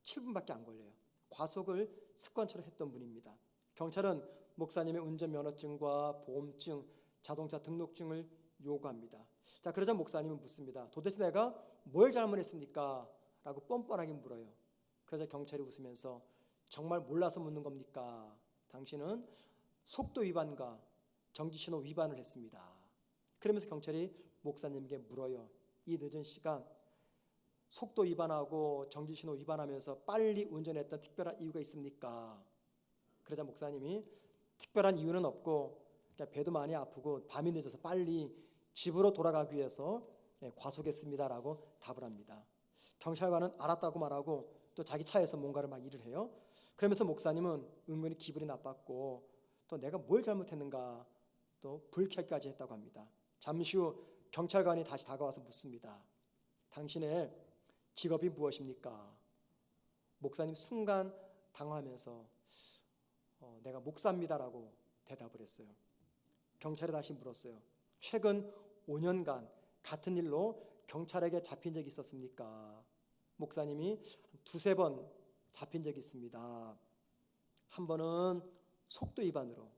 7분밖에 안 걸려요. 과속을 습관처럼 했던 분입니다. 경찰은 목사님의 운전면허증과 보험증, 자동차 등록증을 요구합니다. 자, 그러자 목사님은 묻습니다. 도대체 내가 뭘 잘못했습니까? 라고 뻔뻔하게 물어요. 그러자 경찰이 웃으면서 정말 몰라서 묻는 겁니까? 당신은 속도 위반과 정지신호 위반을 했습니다. 그러면서 경찰이 목사님에게 물어요. 이 늦은 시간 속도 위반하고 정지신호 위반하면서 빨리 운전했던 특별한 이유가 있습니까? 그러자 목사님이 특별한 이유는 없고 그냥 배도 많이 아프고 밤이 늦어서 빨리 집으로 돌아가기 위해서 과속했습니다라고 답을 합니다. 경찰관은 알았다고 말하고 또 자기 차에서 뭔가를 막 일을 해요. 그러면서 목사님은 은근히 기분이 나빴고 또 내가 뭘 잘못했는가 또 불쾌까지 했다고 합니다. 잠시 후 경찰관이 다시 다가와서 묻습니다. 당신의 직업이 무엇입니까? 목사님 순간 당황하면서 내가 목사입니다라고 대답을 했어요. 경찰이 다시 물었어요. 최근 5년간 같은 일로 경찰에게 잡힌 적이 있었습니까? 목사님이 두세 번 잡힌 적이 있습니다. 한 번은 속도 위반으로,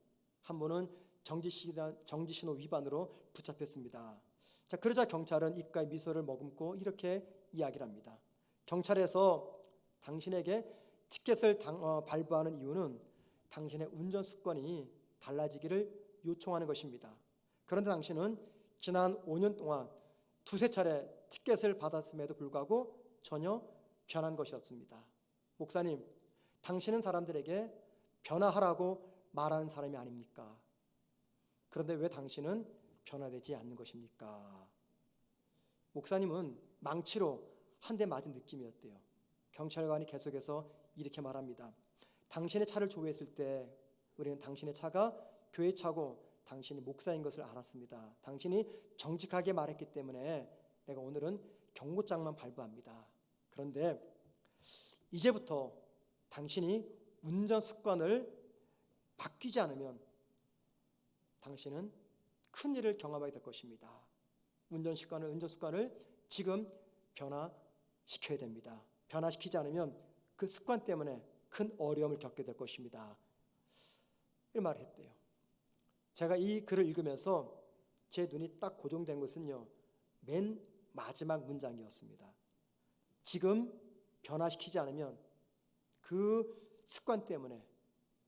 한 번은 정지신호 위반으로 붙잡혔습니다. 자, 그러자 경찰은 입가에 미소를 머금고 이렇게 이야기를 합니다. 경찰에서 당신에게 티켓을 발부하는 이유는 당신의 운전 습관이 달라지기를 요청하는 것입니다. 그런데 당신은 지난 5년 동안 두세 차례 티켓을 받았음에도 불구하고 전혀 변한 것이 없습니다. 목사님, 당신은 사람들에게 변화하라고 말하는 사람이 아닙니까? 그런데 왜 당신은 변화되지 않는 것입니까? 목사님은 망치로 한 대 맞은 느낌이었대요. 경찰관이 계속해서 이렇게 말합니다. 당신의 차를 조회했을 때 우리는 당신의 차가 교회 차고 당신이 목사인 것을 알았습니다. 당신이 정직하게 말했기 때문에 내가 오늘은 경고장만 발부합니다. 그런데 이제부터 당신이 운전 습관을 바뀌지 않으면 당신은 큰 일을 경험하게 될 것입니다. 운전 습관을 지금 변화시켜야 됩니다. 변화시키지 않으면 그 습관 때문에 큰 어려움을 겪게 될 것입니다. 이 말을 했대요. 제가 이 글을 읽으면서 제 눈이 딱 고정된 것은요, 맨 마지막 문장이었습니다. 지금 변화시키지 않으면 그 습관 때문에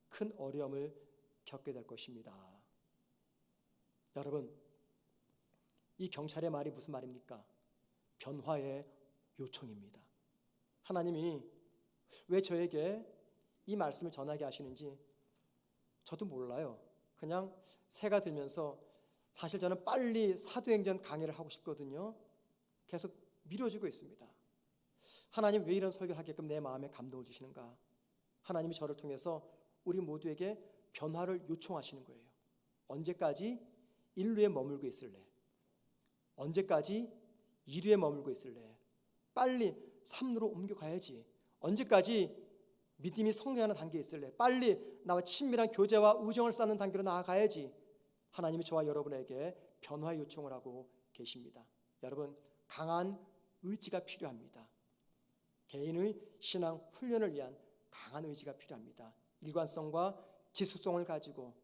큰 어려움을 겪게 될 것입니다. 여러분, 이 경찰의 말이 무슨 말입니까? 변화의 요청입니다. 하나님이 왜 저에게 이 말씀을 전하게 하시는지 저도 몰라요. 그냥 새가 들면서 사실 저는 빨리 사도행전 강의를 하고 싶거든요. 계속 미뤄지고 있습니다. 하나님 왜 이런 설교를 하게끔 내 마음에 감동을 주시는가? 하나님이 저를 통해서 우리 모두에게 변화를 요청하시는 거예요. 언제까지 인류에 머물고 있을래? 언제까지 이류에 머물고 있을래? 빨리 삼루로 옮겨가야지. 언제까지 믿음이 성장하는 단계에 있을래? 빨리 나와 친밀한 교제와 우정을 쌓는 단계로 나아가야지. 하나님이 저와 여러분에게 변화 요청을 하고 계십니다. 여러분, 강한 의지가 필요합니다. 개인의 신앙 훈련을 위한 강한 의지가 필요합니다. 일관성과 지속성을 가지고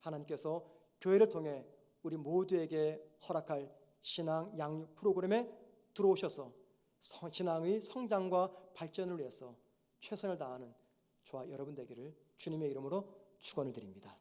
하나님께서 교회를 통해 우리 모두에게 허락할 신앙 양육 프로그램에 들어오셔서 신앙의 성장과 발전을 위해서 최선을 다하는 저와 여러분 되기를 주님의 이름으로 축원을 드립니다.